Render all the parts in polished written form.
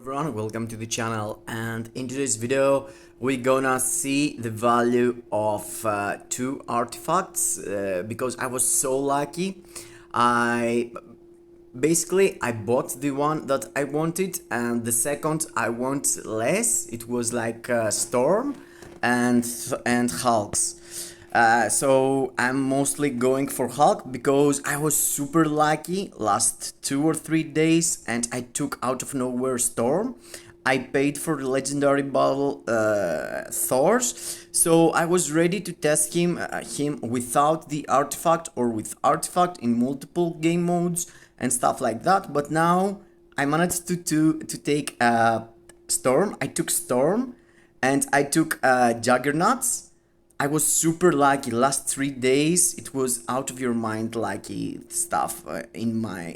Everyone, welcome to the channel, and in today's video we're gonna see the value of two artifacts because I was so lucky. I bought the one that I wanted, and the second I want less. It was like Storm and Hulks. So I'm mostly going for Hulk because I was super lucky last 2 or 3 days and I took out of nowhere Storm. I paid for the legendary battle Thors, so I was ready to test him without the artifact or with artifact in multiple game modes and stuff like that. But now I managed to take Storm. I took Storm and I took Juggernauts. I was super lucky. Last 3 days, it was out of your mind lucky stuff in my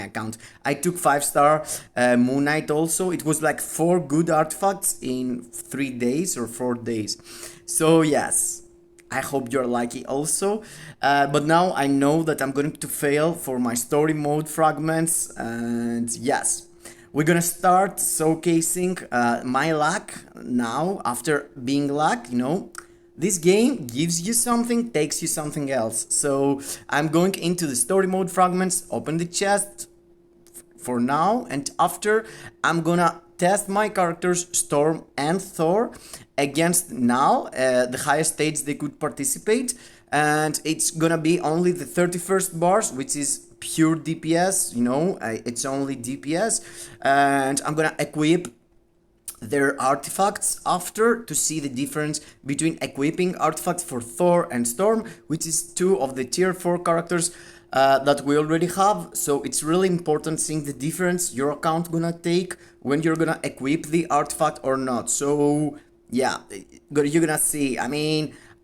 account. I took 5-star Moon Knight also. It was like 4 good artifacts in 3 days or 4 days. So yes, I hope you're lucky also. But now I know that I'm going to fail for my story mode fragments, and yes. We're gonna start showcasing my luck now after being luck, This game gives you something, takes you something else. So I'm going into the story mode fragments, open the chest for now, and after I'm gonna test my characters Storm and Thor against Knull, the highest stage they could participate, and it's gonna be only the 31st bars, which is pure DPS, it's only DPS, and I'm gonna equip their artifacts after to see the difference between equipping artifacts for Thor and Storm, which is 2 of the tier 4 characters that we already have. So it's really important seeing the difference your account gonna take when you're gonna equip the artifact or not. So yeah, you're gonna see.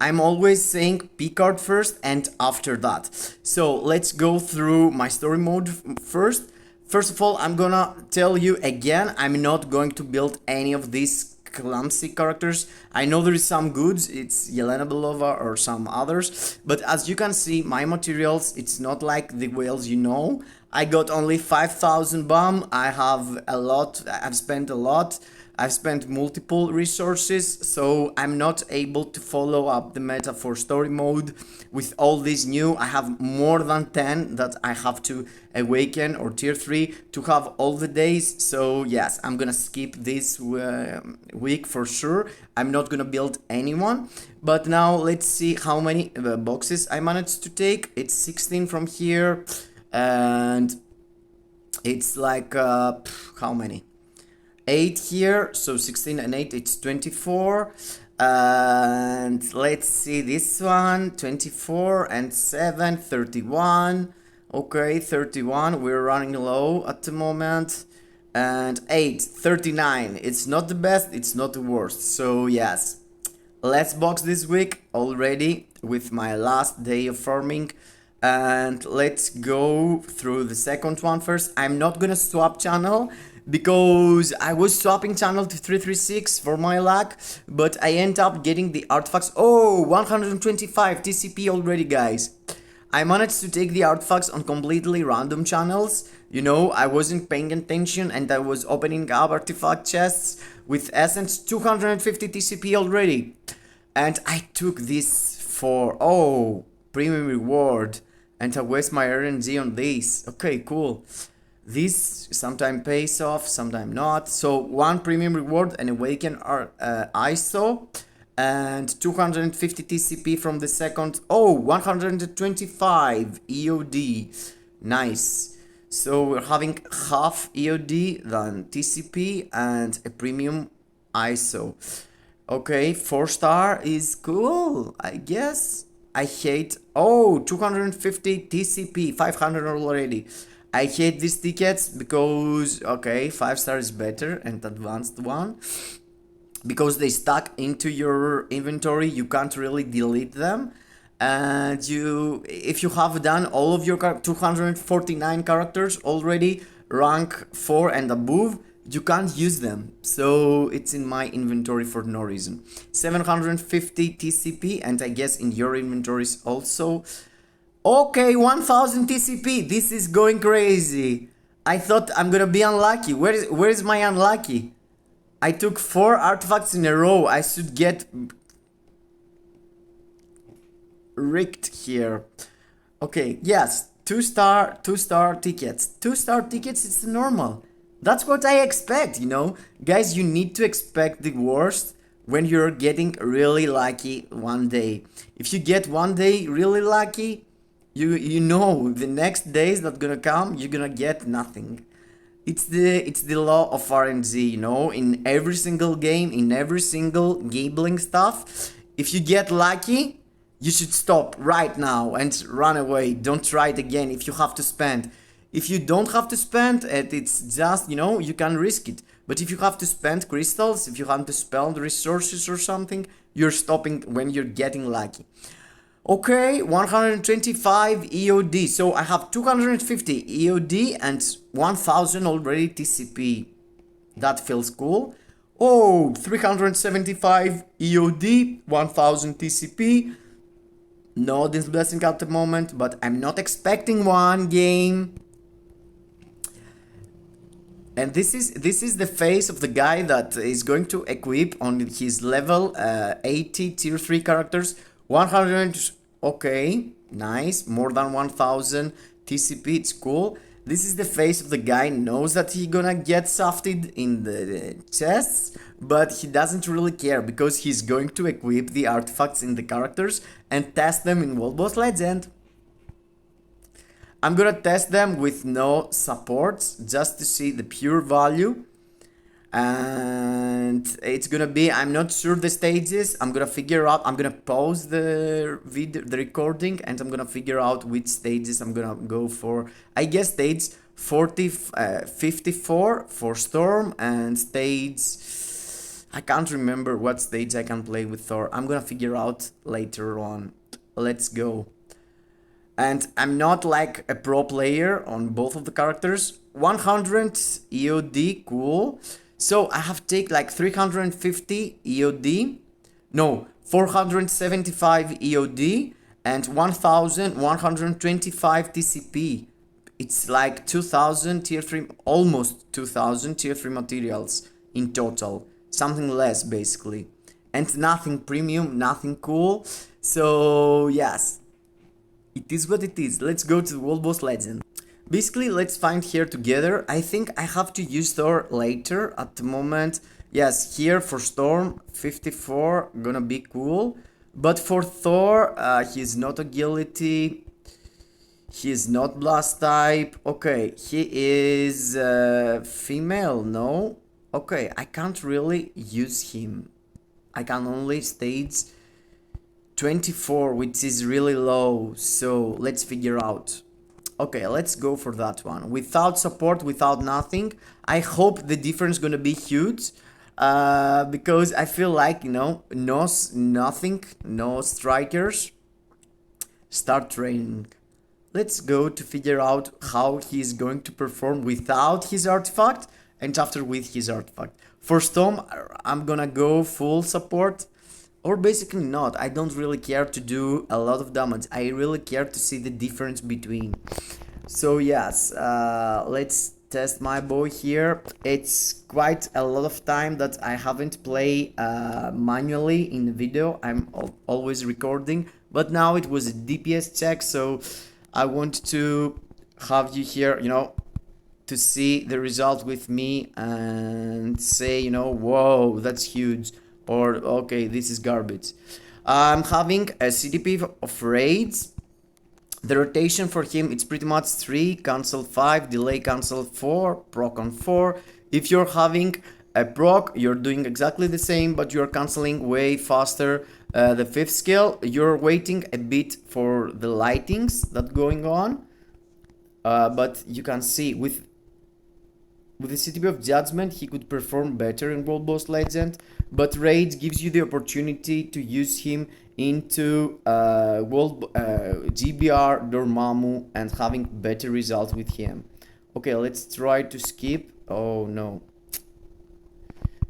I'm always saying P-card first and after that. So let's go through my story mode first. First of all, I'm gonna tell you again, I'm not going to build any of these clumsy characters. I know there is some goods, it's Yelena Belova or some others, but as you can see, my materials, it's not like the whales I got only 5,000 BAM, I have a lot, I've spent a lot. I've spent multiple resources, so I'm not able to follow up the meta for story mode with all these new. I have more than 10 that I have to awaken or tier 3 to have all the days. So yes, I'm gonna skip this week for sure. I'm not gonna build anyone. But now let's see how many boxes I managed to take. It's 16 from here, and it's like how many? 8 here, so 16 and 8, it's 24. And let's see this one, 24 and 7, 31. Okay, 31, we're running low at the moment. And 8, 39, it's not the best, it's not the worst. So yes, let's box this week already with my last day of farming. And let's go through the second one first. I'm not gonna swap channel because I was swapping channel to 336 for my luck, but I end up getting the artifacts. Oh, 125 TCP already, guys. I managed to take the artifacts on completely random channels. I wasn't paying attention and I was opening up artifact chests with essence 250 TCP already. And I took this for, premium reward, and I waste my RNG on this. Okay, cool. This sometimes pays off, sometimes not. So 1 premium reward and awaken ISO, and 250 TCP from the second. 125 EOD. Nice. So we're having half EOD than TCP and a premium ISO. Okay, 4-star is cool, I guess. I hate 250 TCP, 500 already. I hate these tickets because, 5-star is better and advanced one. Because they stack into your inventory, you can't really delete them. And if you have done all of your 249 characters already, rank 4 and above, you can't use them. So it's in my inventory for no reason. 750 TCP, and I guess in your inventories also. Okay, 1000 TCP, this is going crazy. I thought I'm gonna be unlucky. Where is my unlucky? I took 4 artifacts in a row. I should get rigged here. Okay, yes, 2-star tickets. 2-star tickets, it's normal. That's what I expect, you know? Guys, you need to expect the worst when you're getting really lucky one day. If you get one day really lucky, you know the next days that gonna come, you're gonna get nothing. It's the law of RNG, you know? In every single game, in every single gambling stuff, if you get lucky, you should stop right now and run away. Don't try it again if you have to spend. If you don't have to spend it, it's just, you know, you can risk it. But if you have to spend crystals, if you have to spend resources or something, you're stopping when you're getting lucky. Okay, 125 EOD. So I have 250 EOD and 1000 already TCP. That feels cool. Oh, 375 EOD, 1000 TCP. No Odin's Blessing at the moment, but I'm not expecting one game. And this is the face of the guy that is going to equip on his level 80 tier 3 characters. 100, okay, nice, more than 1000 TCP, it's cool. This is the face of the guy, knows that he gonna get softed in the chests, but he doesn't really care because he's going to equip the artifacts in the characters and test them in World Boss Legend. I'm gonna test them with no supports just to see the pure value. And it's gonna be, I'm not sure the stages. I'm gonna figure out, I'm gonna pause the video, the recording, and I'm gonna figure out which stages I'm gonna go for. I guess stage 54 for Storm, and stage, I can't remember what stage I can play with Thor. I'm gonna figure out later on. Let's go. And I'm not like a pro player on both of the characters. 100 EOD, cool. So I have to take like 350 EOD, no, 475 EOD and 1125 TCP. It's like 2000 tier 3, almost 2000 tier 3 materials in total. Something less basically. And nothing premium, nothing cool. So yes, it is what it is. Let's go to the World Boss Legend. Basically, let's find here together. I think I have to use Thor later at the moment. Yes, here for Storm, 54, gonna be cool. But for Thor, he's not agility. He is not blast type. Okay, he is female, no? Okay, I can't really use him. I can only stage 24, which is really low. So let's figure out. Okay, let's go for that one. Without support, without nothing. I hope the difference gonna be huge. Because I feel like, you know, nothing, no strikers. Start training. Let's go to figure out how he's going to perform without his artifact and after with his artifact. For Storm, I'm gonna go full support. Or basically not, I don't really care to do a lot of damage, I really care to see the difference between. So yes, let's test my boy here. It's quite a lot of time that I haven't played manually in the video, I'm always recording, but now it was a DPS check, so I want to have you here, you know, to see the result with me and say, you know, whoa, that's huge. Or, okay, this is garbage. I'm having a CDP of raids. The rotation for him, it's pretty much 3, cancel 5, delay cancel 4, proc on 4. If you're having a proc, you're doing exactly the same, but you're canceling way faster the 5th skill. You're waiting a bit for the lightings that going on. But you can see with the CTP of Judgment, he could perform better in World Boss Legend, but Raids gives you the opportunity to use him into GBR, Dormammu, and having better results with him. Okay, let's try to skip. Oh no.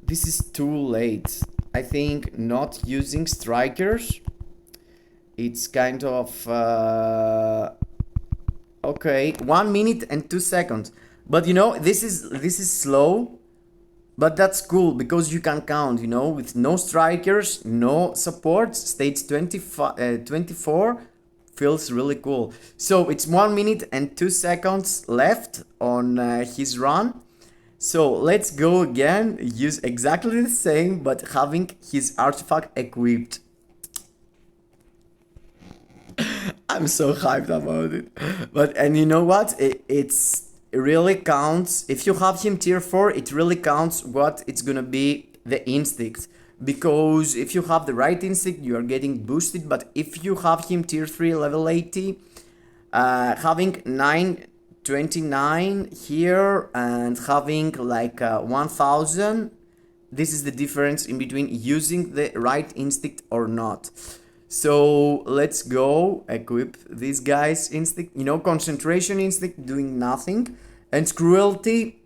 This is too late. I think not using strikers. It's kind of... okay, 1 minute and 2 seconds. But you know, this is slow, but that's cool because you can count, you know, with no strikers, no supports, stage 24 feels really cool. So it's 1 minute and 2 seconds left on his run. So let's go again, use exactly the same, but having his artifact equipped. I'm so hyped about it. But, and you know what? It really counts. If you have him tier 4, it really counts what it's gonna be the instinct. Because if you have the right instinct, you are getting boosted. But if you have him tier 3 level 80, having 929 here and having like 1000, this is the difference in between using the right instinct or not. So let's go equip this guy's instinct. You know, concentration instinct doing nothing, and cruelty.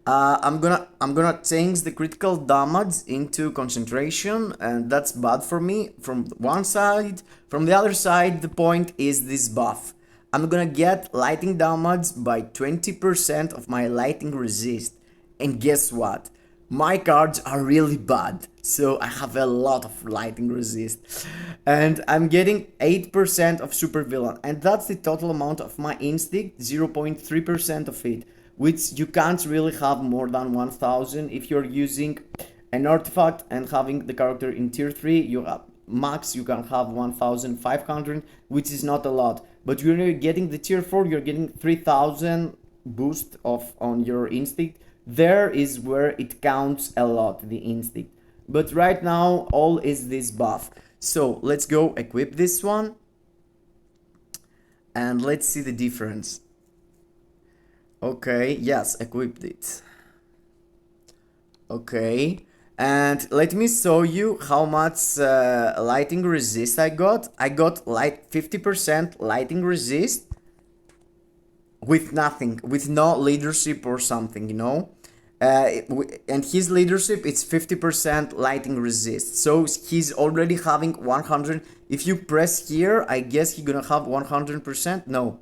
I'm gonna change the critical damage into concentration, and that's bad for me from one side. From the other side, the point is this buff. I'm gonna get lightning damage by 20% of my lightning resist. And guess what? My cards are really bad, so I have a lot of lightning resist. And I'm getting 8% of super villain, and that's the total amount of my instinct, 0.3% of it, which you can't really have more than 1000 if you're using an artifact and having the character in tier 3. You have max, you can have 1500, which is not a lot, but when you're getting the tier 4, you're getting 3000 boost of on your instinct. There is where it counts a lot, the instinct. But right now all is this buff. So let's go equip this one and let's see the difference. Okay, yes, equipped it. Okay, and let me show you how much lightning resist I got. I got like 50% lightning resist with nothing, with no leadership or something, you know. And his leadership is 50% lightning resist, so he's already having 100. If you press here, I guess he's gonna have 100%. No,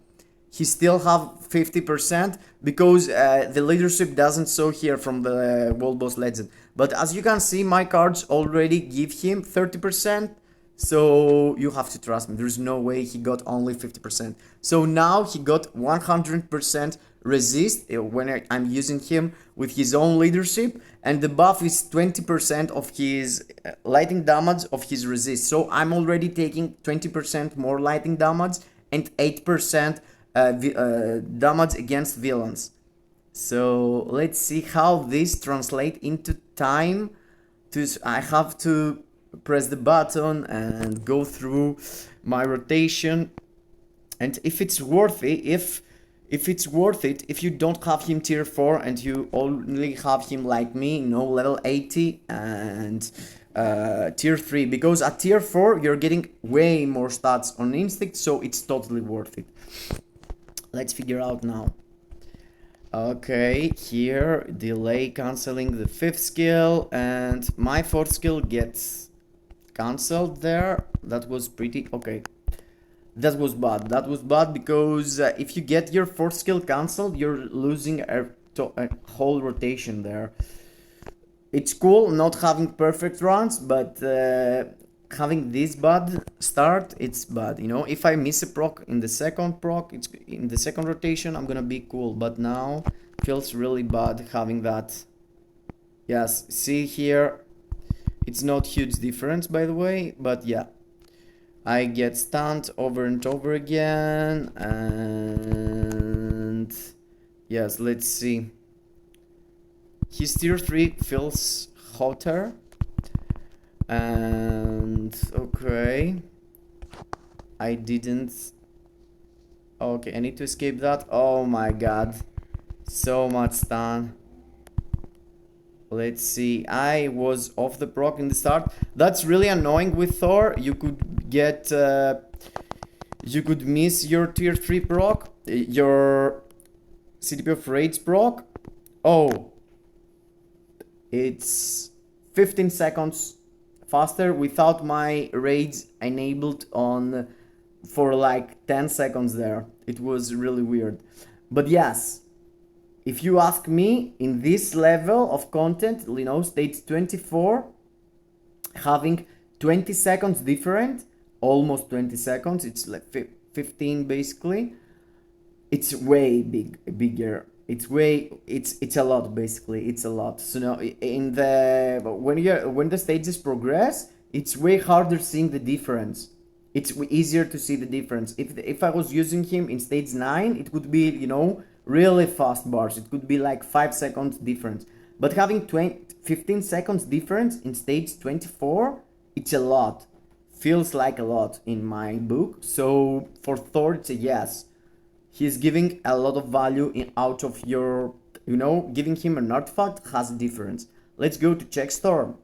he still have 50% because the leadership doesn't show here from the World Boss Legend. But as you can see, my cards already give him 30%. So you have to trust me, there's no way he got only 50%. So now he got 100% resist when I'm using him with his own leadership, and the buff is 20% of his lightning damage of his resist. So I'm already taking 20% more lightning damage and 8% damage against villains. So let's see how this translates into time. I have to press the button and go through my rotation, and if it's worth it, if it's worth it, if you don't have him tier 4 and you only have him like me, you know, level 80 and tier 3, because at tier 4 you're getting way more stats on instinct, so it's totally worth it. Let's figure out now. Okay, here delay canceling the 5th skill, and my 4th skill gets cancelled there. That was pretty okay. That was bad. That was bad because if you get your 4th skill cancelled, you're losing a whole rotation there. It's cool not having perfect runs, but having this bad start, it's bad. You know, if I miss a proc in the second proc, it's in the second rotation, I'm gonna be cool. But now feels really bad having that. Yes, see here. It's not huge difference, by the way, but yeah. I get stunned over and over again, and yes, let's see. His tier 3 feels hotter, and okay. I didn't. Okay, I need to escape that. Oh my god. So much stun. Let's see, I was off the proc in the start. That's really annoying with Thor. You could get, you could miss your tier 3 proc, your CTP of Rage proc. Oh, it's 15 seconds faster without my Rage enabled on for like 10 seconds there. It was really weird. But yes, if you ask me, in this level of content, you know, stage 24, having 20 seconds different, almost 20 seconds, it's like 15 basically, it's way bigger. It's a lot basically. It's a lot. So now in the when the stages progress, it's way harder seeing the difference. It's easier to see the difference. If I was using him in stage 9, it would be, you know, really fast bars. It could be like 5 seconds difference. But having 15 seconds difference in stage 24, it's a lot. Feels like a lot in my book. So for Thor, it's a yes. He's giving a lot of value out of your, you know, giving him an artifact has a difference. Let's go to check Storm.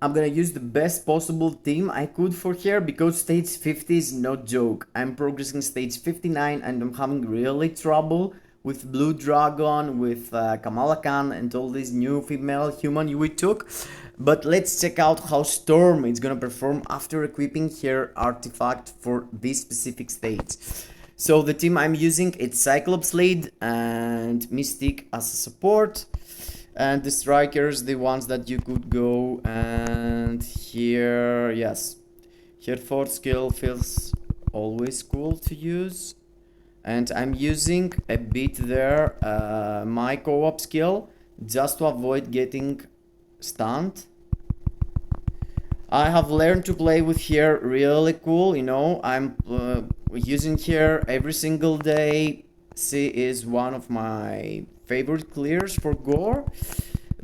I'm gonna use the best possible team I could for here because stage 50 is no joke. I'm progressing stage 59 and I'm having really trouble with Blue Dragon, with Kamala Khan and all these new female human we took. But let's check out how Storm is gonna perform after equipping her artifact for this specific stage. So the team I'm using, it's Cyclops lead and Mystic as a support. And the strikers, the ones that you could go, and here, yes, here Thor skill feels always cool to use. And I'm using a bit there my co-op skill just to avoid getting stunned. I have learned to play with here really cool, you know, I'm using here every single day. She is one of my favorite clears for gore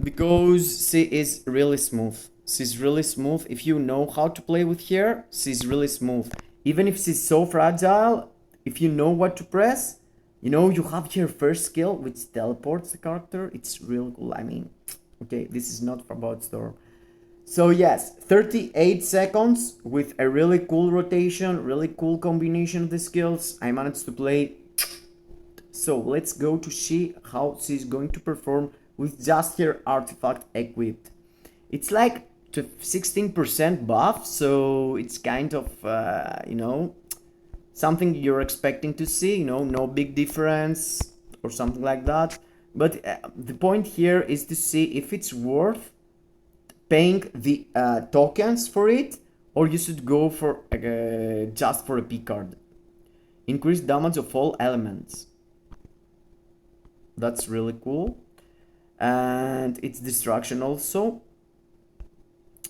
because she is really smooth. She's really smooth. If you know how to play with her, she's really smooth. Even if she's so fragile, if you know what to press, you know, you have her first skill which teleports the character. It's real cool. I mean, okay, this is not about Storm. So yes, 38 seconds with a really cool rotation, really cool combination of the skills. I managed to play. So let's go to see how she's going to perform with just her artifact equipped. It's like 16% buff, so it's kind of, you know, something you're expecting to see, you know, no big difference or something like that. But the point here is to see if it's worth paying the tokens for it, or you should go for just for a P card. Increase damage of all elements. That's really cool. And it's destruction also.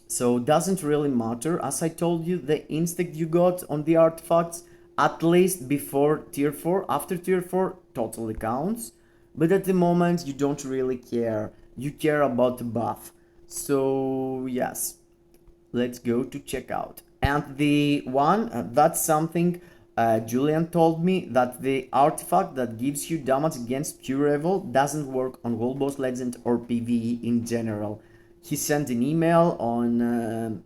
So doesn't really matter. As I told you, the instinct you got on the artifacts, at least before tier 4, after tier 4, totally counts. But at the moment, you don't really care. You care about the buff. So yes, let's go to checkout. And the one, that's something Julian told me, that the artifact that gives you damage against pure evil doesn't work on World Boss Legend or PvE in general. He sent an email on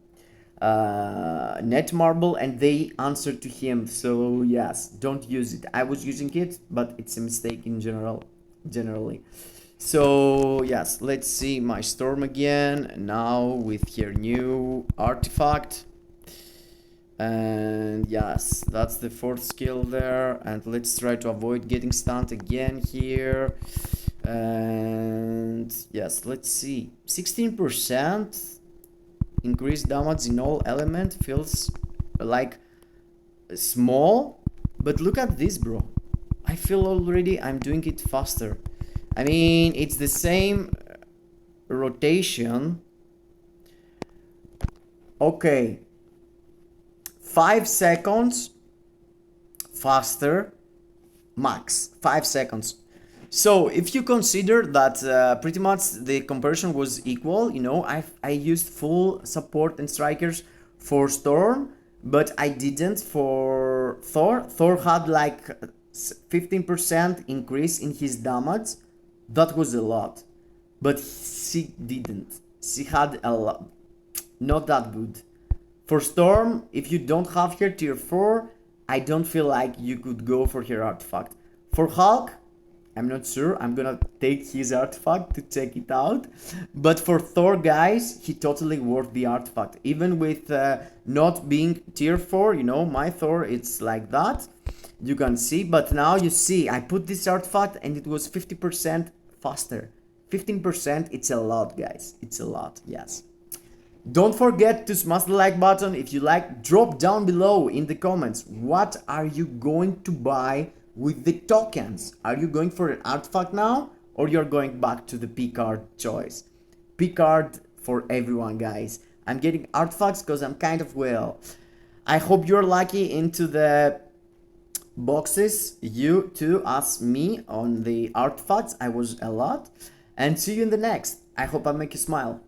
Netmarble and they answered to him. So yes, don't use it. I was using it, but it's a mistake in generally. So yes, let's see my Storm again now with her new artifact. And yes, that's the 4th skill there. And let's try to avoid getting stunned again here. And yes, let's see, 16% increased damage in all element feels like small, but look at this, bro. I feel already I'm doing it faster. I mean, it's the same rotation. Okay, 5 seconds faster, max 5 seconds. So if you consider that pretty much the comparison was equal, you know, I used full support and strikers for Storm, but I didn't for Thor. Thor had like 15% increase in his damage. That was a lot, but she didn't. She had a lot, not that good. For Storm, if you don't have her tier 4, I don't feel like you could go for her artifact. For Hulk, I'm not sure. I'm gonna take his artifact to check it out. But for Thor, guys, he totally worth the artifact. Even with not being tier 4, you know, my Thor, it's like that. you can see. But now you see I put this artifact and it was 50% faster. 15%, it's a lot, guys. It's a lot, yes. Don't forget to smash the like button if you like. Drop down below in the comments what are you going to buy with the tokens. Are you going for an artifact now, or you're going back to the P card choice? P card for everyone, guys. I'm getting artifacts because I'm kind of well. I hope you're lucky into the boxes. You too, as me on the artifacts. I was a lot. And see you in the next. I hope I make you smile.